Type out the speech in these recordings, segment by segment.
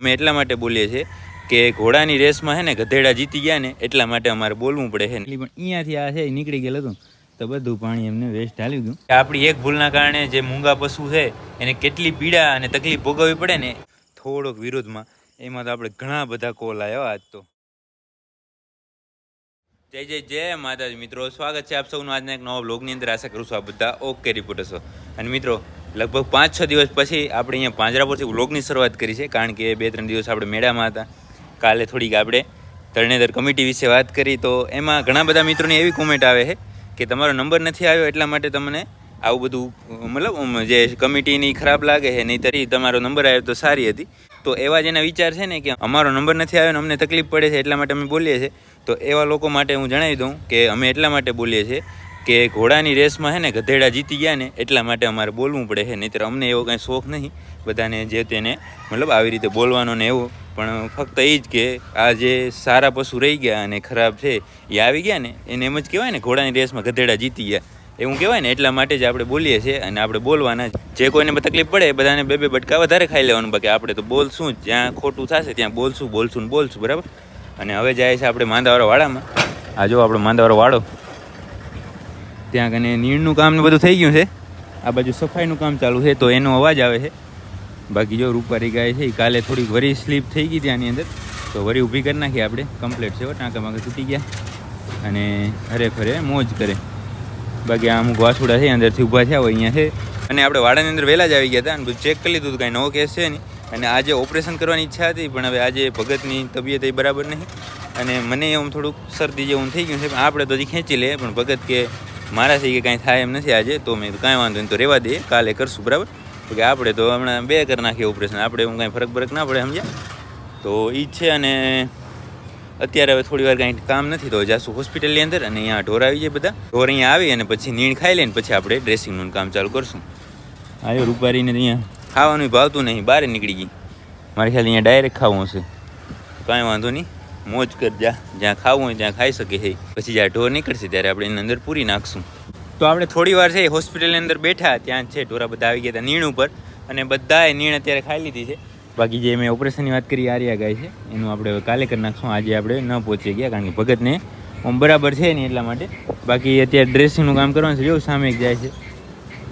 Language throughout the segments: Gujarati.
અમે એટલા માટે બોલીએ છીએ કે ઘોડાની રેસમાં છે ને ગધેડા જીતી ગયા ને એટલા માટે અમારે બોલવું પડે છે. પણ અહીંયાથી આ છે નીકળી ગયેલું હતું તો બધું પાણી એમને વેસ્ટ હાલ્યું ગયું. આપણી એક ભૂલના કારણે જે મૂંગા પશુ છે એને કેટલી પીડા અને તકલીફ ભોગવવી પડે ને થોડોક વિરોધમાં એમાં તો આપણે ઘણા બધા કોલ આવ્યો આજ તો. જય જય જય માતાજી મિત્રો, સ્વાગત છે આપ સૌનું આજના એક નવા બ્લોગની અંદર. આશા કરું છું આ બધા ઓકે રિપોર્ટર્સ છો. અને મિત્રો લગભગ 5-6 દિવસ પછી આપણે અહીંયા પાંજરાપોળથી વ્લોગની શરૂઆત કરી છે, કારણ કે 2-3 દિવસ આપણે મેળામાં હતા. કાલે થોડીક આપણે તરણેતર કમિટી વિશે વાત કરી તો એમાં ઘણા બધા મિત્રોની એવી કોમેન્ટ આવે છે કે તમારો નંબર નથી આવ્યો એટલા માટે તમને આવું બધું મતલબ જે કમિટીની ખરાબ લાગે છે, નહીં તરી તમારો નંબર આવ્યો તો સારી હતી. તો એવા જેના વિચાર છે ને કે અમારો નંબર નથી આવ્યો ને અમને તકલીફ પડે છે એટલા માટે અમે બોલીએ છીએ, તો એવા લોકો માટે હું જણાવી દઉં કે અમે એટલા માટે બોલીએ છીએ કે ઘોડાની રેસમાં છે ને ગધેડા જીતી ગયા ને એટલા માટે અમારે બોલવું પડે છે. નહીંતર અમને એવો કાંઈ શોખ નહીં બધાને જે તેને મતલબ આવી રીતે બોલવાનો ને એવું, પણ ફક્ત એ જ કે આ જે સારા પશુ રહી ગયા અને ખરાબ છે એ આવી ગયા ને એને એમ જ કહેવાય ને ઘોડાની રેસમાં ગધેડા જીતી ગયા એવું કહેવાય ને, એટલા માટે જ આપણે બોલીએ છીએ. અને આપણે બોલવાના જે કોઈને તકલીફ પડે બધાને 2-2 બટકા વધારે ખાઈ લેવાનું, બાકી આપણે તો બોલશું જ, જ્યાં ખોટું થશે ત્યાં બોલશું ને બોલશું, બરાબર. અને હવે જાય છે આપણે માંદાવાળા વાડામાં. આ જો આપણો માંદાવાળો વાડો, ત્યાં કને નીણનું કામ ને બધું થઈ ગયું છે, આ બાજુ સફાઈનું કામ ચાલુ છે તો એનો અવાજ આવે છે. બાકી જો રૂપારી ગાય છે એ કાલે થોડીક વરી સ્લીપ થઈ ગઈ ત્યાંની અંદર, તો વરી ઊભી કરી નાખી આપણે, કમ્પ્લીટ છે, ટાંકા માંકા તૂટી ગયા અને ખરેખરે મોજ કરે. બાકી આ અમુક વાસુડા છે અંદરથી ઊભા થયા હોય અહીંયા છે. અને આપણે વાડાની અંદર વહેલા જ આવી ગયા હતા અને બધું ચેક કરી લીધું હતું, કાંઈ નવો કેસ છે નહીં. અને આજે ઓપરેશન કરવાની ઈચ્છા હતી પણ હવે આજે ભગતની તબિયત એ બરાબર નહીં અને મને એમ થોડુંક શરદી જેવું થઈ ગયું છે, પણ આપણે તો હજી ખેંચી લઈએ. પણ ભગત કે મારાથી કે કાંઈ થાય એમ નથી આજે, તો મેં કાંઈ વાંધો નહીં, તો રહેવા દઈએ, કાલે કરશું, બરાબર. તો કે આપણે તો હમણાં 2 કરી નાખીએ ઓપરેશન, આપણે એવું કાંઈ ફરક ના પડે, સમજ્યા. તો એ જ છે. અને અત્યારે હવે થોડી વાર કાંઈ કામ નથી તો જાશું હોસ્પિટલની અંદર, અને અહીંયા ઢોર આવી જાય, બધા ઢોર અહીંયા આવી અને પછી નીણ ખાઈ લઈને પછી આપણે ડ્રેસિંગનું કામ ચાલુ કરશું. આવ્યો રૂપારીને અહીંયા ખાવાનું ભાવતું નહીં, બહાર નીકળી ગઈ. મારી ખ્યાલ અહીંયા ડાયરેક્ટ ખાવું હશે, કાંઈ વાંધો નહીં, મોજ કરજા, જ્યાં ખાવું હોય ત્યાં ખાઈ શકે છે. પછી જ્યાં ઢોર નીકળશે ત્યારે આપણે એની અંદર પૂરી નાખશું. તો આપણે થોડી વાર છે હોસ્પિટલની અંદર બેઠા, ત્યાં છે ઢોરા બધા આવી ગયા હતા નીણ ઉપર, અને બધાએ નીણ અત્યારે ખાઈ લીધી છે. બાકી જે મેં ઓપરેશનની વાત કરી આર્યા ગાય છે એનું આપણે હવે કાલે કરી નાખશું, આજે આપણે ન પહોંચી ગયા કારણ કે ભગતને આમ બરાબર છે નહીં એટલા માટે. બાકી અત્યારે ડ્રેસિંગનું કામ કરવાનું છે, જેવું સામે એક જાય છે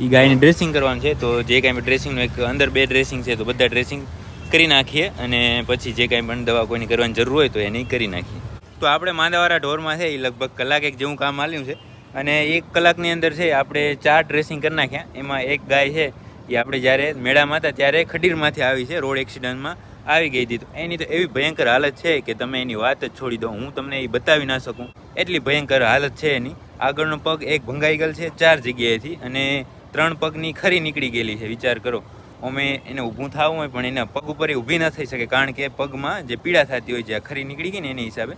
એ ગાયને ડ્રેસિંગ કરવાનું છે. તો જે કાંઈ ડ્રેસિંગનું એક અંદર 2 ડ્રેસિંગ છે તો બધા ડ્રેસિંગ કરી નાખીએ અને પછી જે કાંઈ પણ દવા કોઈની કરવાની જરૂર હોય તો એને કરી નાખીએ. તો આપણે માંદાવાળા ઢોરમાં છે એ લગભગ કલાક એક જેવું કામ હાલ્યું છે, અને 1 કલાકની અંદર છે આપણે 4 ડ્રેસિંગ કરી નાખ્યા. એમાં એક ગાય છે એ આપણે જ્યારે મેળામાં હતા ત્યારે ખડીરમાંથી આવી છે, રોડ એક્સિડન્ટમાં આવી ગઈ હતી. તો એની તો એવી ભયંકર હાલત છે કે તમે એની વાત જ છોડી દો, હું તમને એ બતાવી ના શકું, એટલી ભયંકર હાલત છે એની. આગળનો પગ એક ભંગાઈ ગયેલ છે 4 જગ્યાએથી, અને 3 પગની ખરી નીકળી ગયેલી છે. વિચાર કરો, અમે એને ઊભું થવું હોય પણ એના પગ ઉપર ઊભી ન થઈ શકે, કારણ કે પગમાં જે પીડા થતી હોય છે, ખરી નીકળી ગઈ ને એની હિસાબે.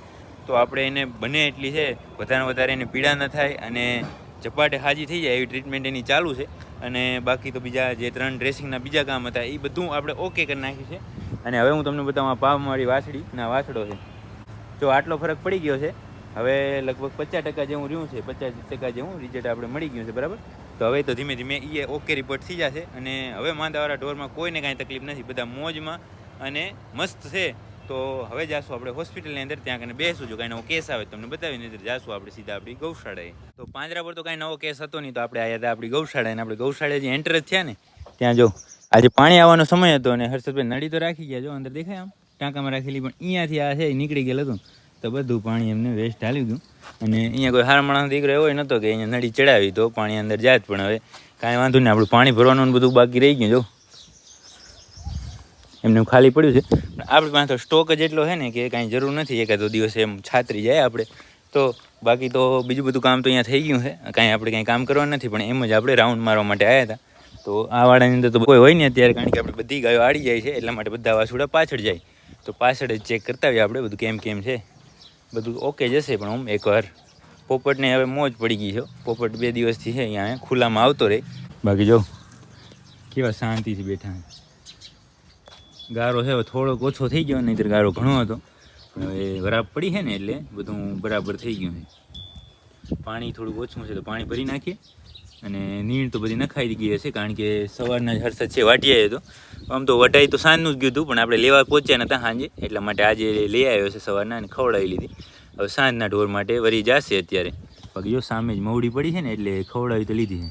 તો આપણે એને બને એટલી છે વધારે એને પીડા ન થાય અને ઝપાટે હાજી થઈ જાય એવી ટ્રીટમેન્ટ એની ચાલુ છે. અને બાકી તો બીજા જે 3 ડ્રેસિંગના બીજા કામ હતા એ બધું આપણે ઓકે કરી નાખ્યું છે. અને હવે હું તમને બતાવું આ પાવમાળી વાછડી ના વાછડો છે. જો આટલો ફરક પડી ગયો છે, હવે લગભગ 50% જેવું રહ્યું છે, 50% જેવું રિઝલ્ટ આપણે મળી ગયું છે, બરાબર. તો હવે તો ધીમે ધીમે એ ઓકે રિપોર્ટ થઈ જશે, અને હવે માંદાવાળા ઢોરમાં કોઈને કાંઈ તકલીફ નથી, બધા મોજમાં અને મસ્ત છે. તો હવે જાશું આપણે હોસ્પિટલની અંદર, ત્યાં કને બેસું, જો કાંઈ નવો કેસ આવે તમને બતાવીને અંદર જાશું આપણે સીધા આપણી ગૌશાળાએ. તો પાંજરા પર તો કાંઈ નવો કેસ હતો નહીં, તો આપણે આવ્યા હતા આપણી ગૌશાળાએ. અને આપણે ગૌશાળાએ જે એન્ટર થયા ને ત્યાં જો આજે પાણી આવવાનો સમય હતો, અને હર્ષદભાઈ નળી તો રાખી ગયા, જો અંદર દેખાય આમ ટાંકામાં રાખેલી, પણ અહીંયાથી આ છે નીકળી ગયેલું હતું તો બધું પાણી એમને વેસ્ટ હાલ્યું ગયું. અને અહીંયા કોઈ હારા માણસ દીકરો એવો નહોતો કે અહીંયા નળી ચડાવી તો પાણી અંદર જાત, પણ હવે કાંઈ વાંધો નહીં, આપણું પાણી ભરવાનું બધું બાકી રહી ગયું. જો એમને ખાલી પડ્યું છે, પણ આપણી પાસે તો સ્ટોક જ એટલો છે ને કે કાંઈ જરૂર નથી એકાદો દિવસ એમ છાતરી જાય આપણે તો. બાકી તો બીજું બધું કામ તો અહીંયા થઈ ગયું છે, કાંઈ આપણે કાંઈ કામ કરવાનું નથી, પણ એમ જ આપણે રાઉન્ડ મારવા માટે આવ્યા હતા. તો આ વાડાની અંદર તો કોઈ હોય ને અત્યારે, કારણ કે આપણે બધી ગાયો આડી જાય છે, એટલા માટે બધા વાસુડા પાછળ જાય. તો પાછળ જ ચેક કરતા આવીએ આપણે બધું કેમ છે, બધું ઓકે જશે. પણ હું એકવાર પોપટને હવે મોજ પડી ગઈ છે, પોપટ 2 દિવસથી છે અહીંયા ખુલ્લામાં આવતો રહે. બાકી જો કેવા શાંતિથી બેઠા. ગારો છે થોડોક ઓછો થઈ ગયો, નહીંતર ગારો ઘણો હતો, પણ હવે વરાપ પડી છે ને એટલે બધું બરાબર થઈ ગયું છે. પાણી થોડુંક ઓછું છે તો પાણી ભરી નાખીએ અને નીણ તો બધી નખાઈ ગઈ હશે, કારણ કે સવારના જ હર્ષદ છે વાટી આવ્યો હતો. આમ તો વટાઈ તો સાંજનું જ ગયું હતું, પણ આપણે લેવા પહોંચ્યા નતા સાંજે, એટલા માટે આજે લઈ આવ્યો છે સવારના અને ખવડાવી લીધી. હવે સાંજના ઢોર માટે વરી જશે અત્યારે. બાકી જો સામે જ મવડી પડી છે ને, એટલે ખવડાવી તો લીધી છે.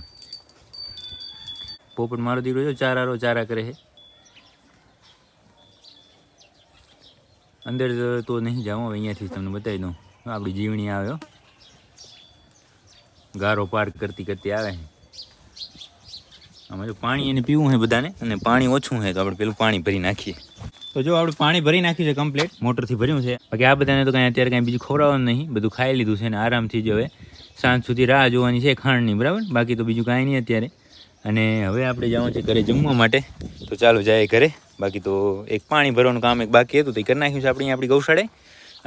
પોપટ મારો દીકરો જો ચારા કરે છે. અંદર તો નહીં જાઉં, હવે અહીંયાથી તમને બતાવી દઉં. આપણી જીવણી આવ્યો, ગારો પાર્ક કરતી આવે છે. આમાં જો પાણી એને પીવું છે બધાને, અને પાણી ઓછું છે તો આપણે પેલું પાણી ભરી નાખીએ. તો જો આપણે પાણી ભરી નાખ્યું છે કમ્પ્લીટ, મોટરથી ભર્યું છે. બાકી આ બધાને તો કાંઈ અત્યારે કાંઈ બીજું ખવડાવવાનું નહીં, બધું ખાઈ લીધું છે ને આરામથી જ હવે સાંજ સુધી રાહ જોવાની છે ખાંડની, બરાબર. બાકી તો બીજું કાંઈ નહીં અત્યારે. અને હવે આપણે જવાનું છે ઘરે જમવા માટે, તો ચાલો જાય ઘરે. બાકી તો એક પાણી ભરવાનું કામ એક બાકી હતું તો એ કરી નાખ્યું છે આપણી ગૌશાળાએ.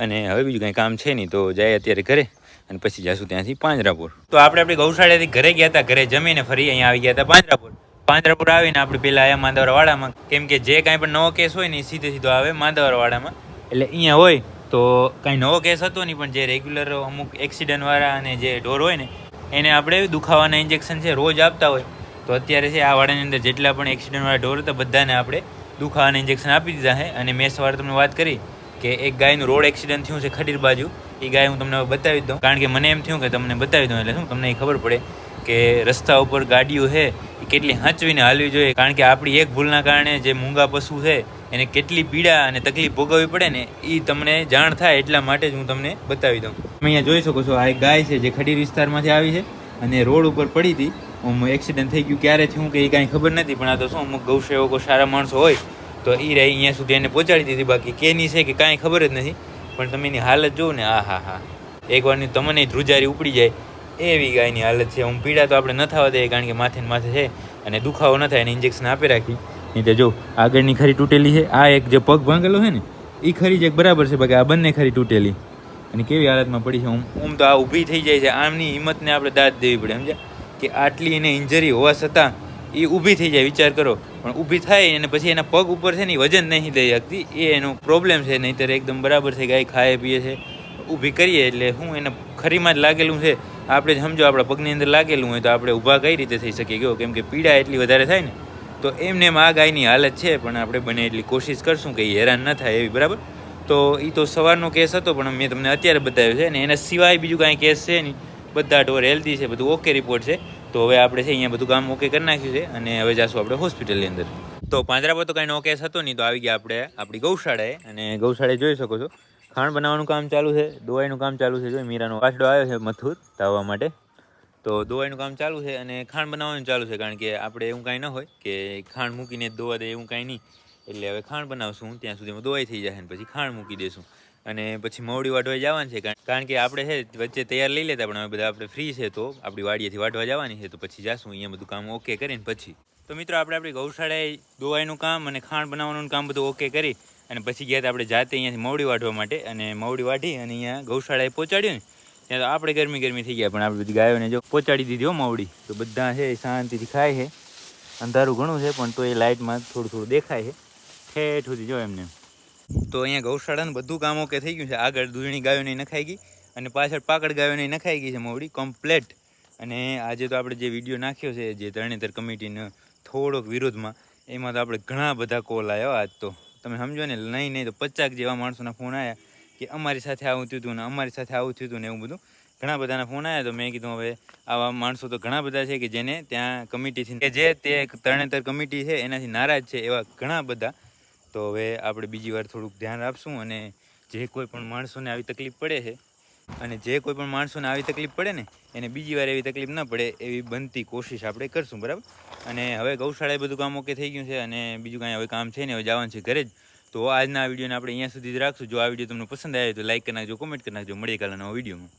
અને હવે બીજું કાંઈ કામ છે નહીં, તો જાય અત્યારે ઘરે અને પછી જઈશું ત્યાંથી પાંજરાપુર. તો આપણી ગૌશાળાથી ઘરે ગયા હતા, ઘરે જમીને ફરી અહીંયા આવી ગયા હતા પાંજરાપુર આવીને આપણે પહેલાં આવ્યા માંદાવાળામાં, કેમ કે જે કાંઈ પણ નવો કેસ હોય ને એ સીધો આવે માંદાવાળામાં. એટલે અહીંયા હોય તો કાંઈ નવો કેસ હતો નહીં, પણ જે રેગ્યુલર અમુક એક્સિડન્ટવાળા અને જે ઢોર હોય ને એને આપણે દુખાવાના ઇન્જેક્શન છે રોજ આપતા હોય. તો અત્યારે છે આ વાડાની અંદર જેટલા પણ એક્સિડન્ટવાળા ઢોર હતા બધાને આપણે દુખાવાના ઇન્જેક્શન આપી દીધા છે. અને મેં સવારે તમને વાત કરી કે એક ગાયનું રોડ એક્સિડન્ટ થયું છે ખડીર બાજુ, એ ગાય હું તમને બતાવી દઉં, કારણ કે મને એમ થયું કે તમને બતાવી દઉં એટલે શું તમને એ ખબર પડે કે રસ્તા ઉપર ગાડીઓ છે એ કેટલી હાંચવીને હાલવી જોઈએ. કારણ કે આપણી એક ભૂલના કારણે જે મૂંગા પશુ છે એને કેટલી પીડા અને તકલીફ ભોગવવી પડે ને એ તમને જાણ થાય, એટલા માટે જ હું તમને બતાવી દઉં. તમે અહીંયા જોઈ શકો છો, આ એક ગાય છે જે ખડીર વિસ્તારમાંથી આવી છે અને રોડ ઉપર પડી હતી. એક્સિડન્ટ થઈ ગયું ક્યારે થયું કે એ કાંઈ ખબર નથી, પણ આ તો શું અમુક ગૌસેવકો સારા માણસો હોય તો એ રહી અહીંયા સુધી એને પહોંચાડી દીધી. બાકી કેની છે કે કાંઈ ખબર જ નથી, પણ તમે એની હાલત જોવો ને, હા એકવારની તમને ધ્રુજારી ઉપડી જાય એવી ગાયની હાલત છે. હું પીડા તો આપણે ન થવા દઈએ, કારણ કે માથે ને માથે છે અને દુખાવો ન થાય એને ઇન્જેક્શન આપી રાખી. નહીં તો જો આગળની ખરી તૂટેલી છે, આ એક જે પગ ભાંગેલો છે ને એ ખરી જ એક બરાબર છે, બાકી આ બંને ખરી તૂટેલી. અને કેવી હાલતમાં પડી છે. હું તો આ ઊભી થઈ જાય છે, આમની હિંમતને આપણે દાદ દેવી પડે, સમજ્યા? કે આટલી એને ઇન્જરી હોવા છતાં એ ઊભી થઈ જાય, વિચાર કરો. પણ ઊભી થાય અને પછી એના પગ ઉપર છે ને વજન નહીં દઈ શકતી, એ એનો પ્રોબ્લેમ છે. નહીંતર એકદમ બરાબર છે, ગાય ખાય પીએ છે. ઊભી કરીએ એટલે હું એને ખરીમાં જ લાગેલું છે, આપણે જ સમજો આપણા પગની અંદર લાગેલું હોય તો આપણે ઊભા કઈ રીતે થઈ શકીએ ગયો, કેમ કે પીડા એટલી વધારે થાય ને. તો એમને એમ આ ગાયની હાલત છે, પણ આપણે બને એટલી કોશિશ કરશું કે એ હેરાન ન થાય એવી, બરાબર. તો એ તો સવારનો કેસ હતો, પણ મેં તમને અત્યારે બતાવ્યો છે. ને એના સિવાય બીજું કાંઈ કેસ છે નહીં, બધા ઢોર હેલ્ધી છે, બધું ઓકે રિપોર્ટ છે. તો હવે આપણે છે અહીંયા બધું કામ ઓકે કરી નાખ્યું છે અને હવે જઈશું આપણે હોસ્પિટલની અંદર. તો પાંજરાપુર તો કાંઈ નો કેસ હતો નહીં, તો આવી ગયા આપણે આપણી ગૌશાળાએ. અને ગૌશાળાએ જોઈ શકો છો ખાણ બનાવવાનું કામ ચાલુ છે, દવાઈનું કામ ચાલુ છે. જો મીરાનો વાછડો આવ્યો છે મથુર તાવવા માટે, તો દવાઈનું કામ ચાલુ છે અને ખાંડ બનાવવાનું ચાલુ છે. કારણ કે આપણે એવું કાંઈ ન હોય કે ખાંડ મૂકીને દવા દે, એવું કાંઈ નહીં. એટલે હવે ખાંડ બનાવશું, ત્યાં સુધીમાં દવાઈ થઈ જાય ને પછી ખાંડ મૂકી દઈશું અને પછી મવડી વાઢવા જવાનું છે. કારણ કે આપણે છે વચ્ચે તૈયાર લઈ લેતા, પણ હવે બધા આપણે ફ્રી છે તો આપણી વાડીએથી વાઢવા જવાની છે, તો પછી જાશું અહીંયા બધું કામ ઓકે કરીને પછી. તો મિત્રો આપણે આપણી ગૌશાળાએ દવાઈનું કામ અને ખાંડ બનાવવાનું કામ બધું ઓકે કરી અને પછી ગયા હતા આપણે જાતે અહીંયાથી મવડી વાઢવા માટે. અને મવડી વાઢી અને અહીંયા ગૌશાળાએ પહોંચાડ્યું ને ત્યાં તો આપણે ગરમી થઈ ગયા, પણ આપણે બધી ગાયોને જો પહોંચાડી દીધી હો મવડી. તો બધા છે શાંતિથી ખાય છે, અંધારું ઘણું છે પણ તો એ લાઇટમાં થોડું દેખાય છે ઠેઠ સુધી જો એમને. તો અહીંયા ગૌશાળાનું બધું કામ ઓકે થઈ ગયું છે. આગળ દૂધણી ગાયોને નખાઈ ગઈ અને પાછળ પાકડ ગાયોને નખાઈ ગઈ છે મવડી કમ્પ્લેટ. અને આજે તો આપણે જે વિડીયો નાખ્યો છે જે તરણેતર કમિટીનો થોડોક વિરોધમાં, એમાં તો આપણે ઘણા બધા કોલ આવ્યા આજ તો. તમે સમજો ને, નહીં તો 50 જેવા માણસોના ફોન આવ્યા કે અમારી સાથે આવું થયું હતું ને અમારી સાથે આવું થયું હતું ને, એવું બધું ઘણા બધાના ફોન આવ્યા. તો મેં કીધું હવે આવા માણસો તો ઘણા બધા છે કે જેને ત્યાં કમિટીથી કે જે તે તરણેતર કમિટી છે એનાથી નારાજ છે, એવા ઘણા બધા. તો હવે આપણે બીજી વાર થોડુંક ધ્યાન રાખશું અને જે કોઈ પણ માણસોને આવી તકલીફ પડે છે ને એને બીજી વાર એવી તકલીફ ન પડે એવી બનતી કોશિશ આપણે કરશું, બરાબર. અને હવે ગૌશાળાએ બધું કામ ઓકે થઈ ગયું છે અને બીજું કાંઈ હવે કામ છે ને, હવે જવાનું છે ઘરે જ. તો આજના વિડીયોને આપણે અહીંયા સુધી જ રાખશું. જો આ વિડીયો તમને પસંદ આવે તો લાઈક કરી નાખજો, કોમેન્ટ કરી નાખજો. મળીએ કાલના નવા વિડીયોમાં.